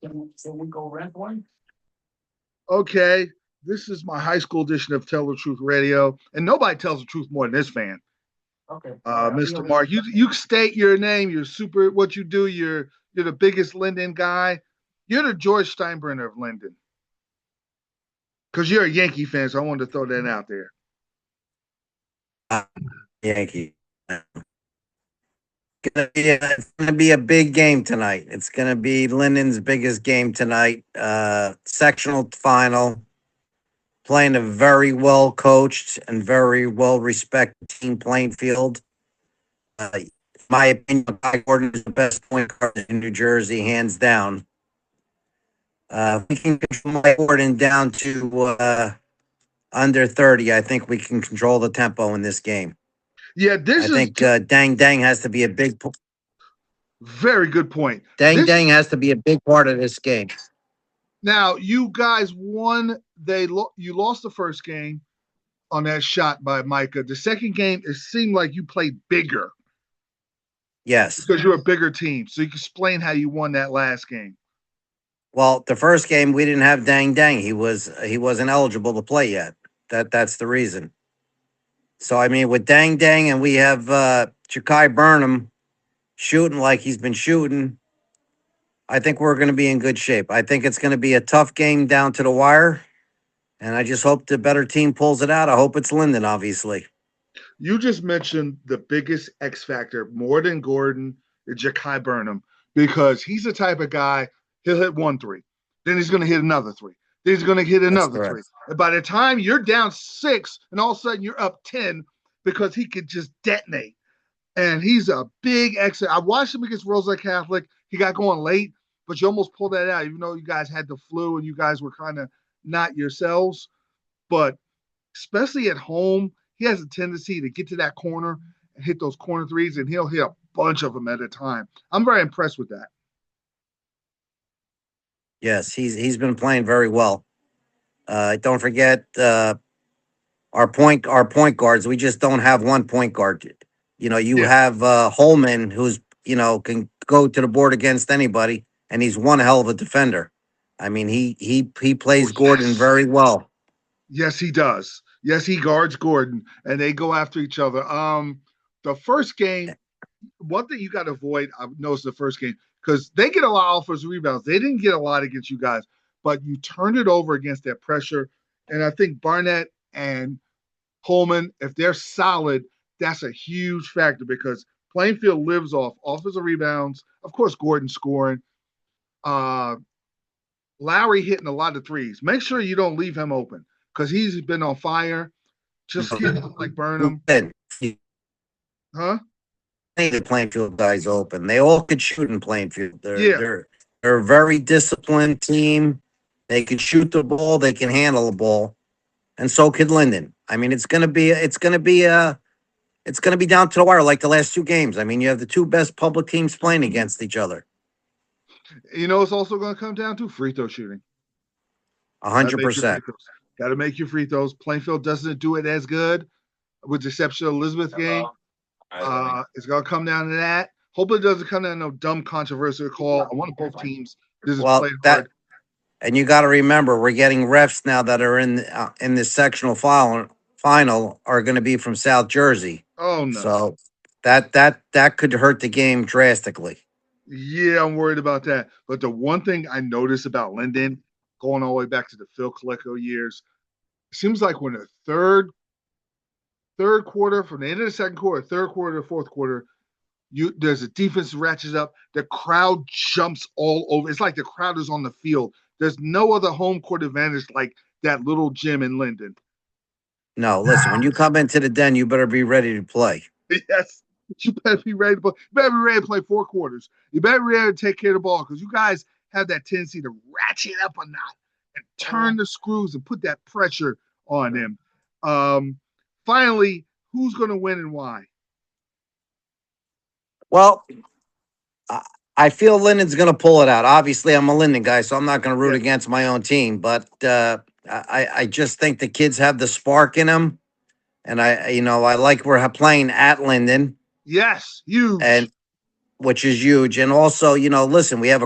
Can we go rent one? Okay, this is my high school edition of Tell the Truth Radio, and nobody tells the truth more than this fan. Okay. All right. I'll be Mr. over Mark, there. you state your name. You're super. What you do. You're the biggest Linden guy. You're the George Steinbrenner of Linden because you're a Yankee fan. So I wanted to throw that out there. Yankee. It's gonna be a big game tonight. It's gonna be Linden's biggest game tonight. Sectional final. Playing a very well coached and very well respected team, Plainfield. In my opinion, Guy Gordon is the best point guard in New Jersey, hands down. We can control Mike Gordon down to under 30. I think we can control the tempo in this game. Yeah, I think Dang Dang has to be a big. Very good point. Dang Dang has to be a big part of this game. Now you guys won. You lost the first game on that shot by Micah. The second game, it seemed like you played bigger. Yes, because you're a bigger team. So you can explain how you won that last game. Well, the first game we didn't have Dang Dang. He wasn't eligible to play yet. That's the reason. So I mean, with Dang Dang and we have Ja'Kai Burnham shooting like he's been shooting, I think we're going to be in good shape. I think it's going to be a tough game down to the wire, and I just hope the better team pulls it out. I hope it's Linden, obviously. You just mentioned the biggest X factor, more than Gordon, Ja'Kai Burnham, because he's the type of guy, he'll hit 1 3. Then he's going to hit another 3. Then he's going to hit another 3. And by the time you're down 6 and all of a sudden you're up 10 because he could just detonate. And he's a big X. I watched him against Rosa Catholic. He got going late, but you almost pulled that out, even though you guys had the flu and you guys were kind of not yourselves. But especially at home, he has a tendency to get to that corner and hit those corner threes, and he'll hit a bunch of them at a time. I'm very impressed with that. Yes, he's been playing very well. Don't forget our point guards. We just don't have one point guard. You know, you have Holman, who's can go to the board against anybody, and he's one hell of a defender. I mean, he plays Gordon very well. Yes, he does. Yes, he guards Gordon, and they go after each other. The first game, one thing you got to avoid, I've noticed the first game, because they get a lot of offensive rebounds. They didn't get a lot against you guys, but you turned it over against that pressure. And I think Barnett and Holman, if they're solid, that's a huge factor because Plainfield lives off offensive rebounds. Of course, Gordon scoring. Uh, Lowry hitting a lot of threes. Make sure you don't leave him open because he's been on fire. Just hit like Burnham. Huh? The Plainfield guys open. They all could shoot in Plainfield. They're a very disciplined team. They can shoot the ball. They can handle the ball, and so could Linden. I mean, it's gonna be down to the wire like the last 2 games. I mean, you have the 2 best public teams playing against each other. You know, it's also going to come down to free throw shooting. 100%. Got to make your free throws. Plainfield doesn't do it as good, with the exception of Elizabeth game. It's going to come down to that. Hopefully, it doesn't come down to no dumb controversial call. I want both teams. This is played hard. And you got to remember, we're getting refs now that are in this sectional final are going to be from South Jersey. Oh no! So that could hurt the game drastically. Yeah, I'm worried about that. But the one thing I noticed about Linden, going all the way back to the Phil Colicco years, it seems like when the third quarter, from the end of the second quarter, third quarter, fourth quarter, there's a defense ratchets up. The crowd jumps all over. It's like the crowd is on the field. There's no other home court advantage like that little gym in Linden. No, listen, when you come into the den, you better be ready to play. Yes. You better be ready to play. You better be ready to play 4 quarters. You better be ready to take care of the ball because you guys have that tendency to ratchet up a knot and turn the screws and put that pressure on them. Finally, who's going to win and why? Well, I feel Linden's going to pull it out. Obviously, I'm a Linden guy, so I'm not going to root against my own team. But I just think the kids have the spark in them, and I like we're playing at Linden. Yes, huge. which is huge. And also, listen, we have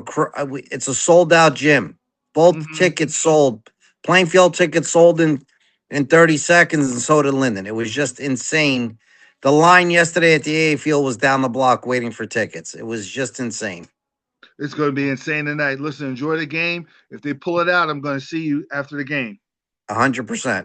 it's a sold out gym. Both Mhm. tickets sold. Plainfield tickets sold in 30 seconds, and so did Linden. It was just insane. The line yesterday at the AA field was down the block waiting for tickets. It was just insane. It's going to be insane tonight. Listen, enjoy the game. If they pull it out, I'm going to see you after the game. 100%.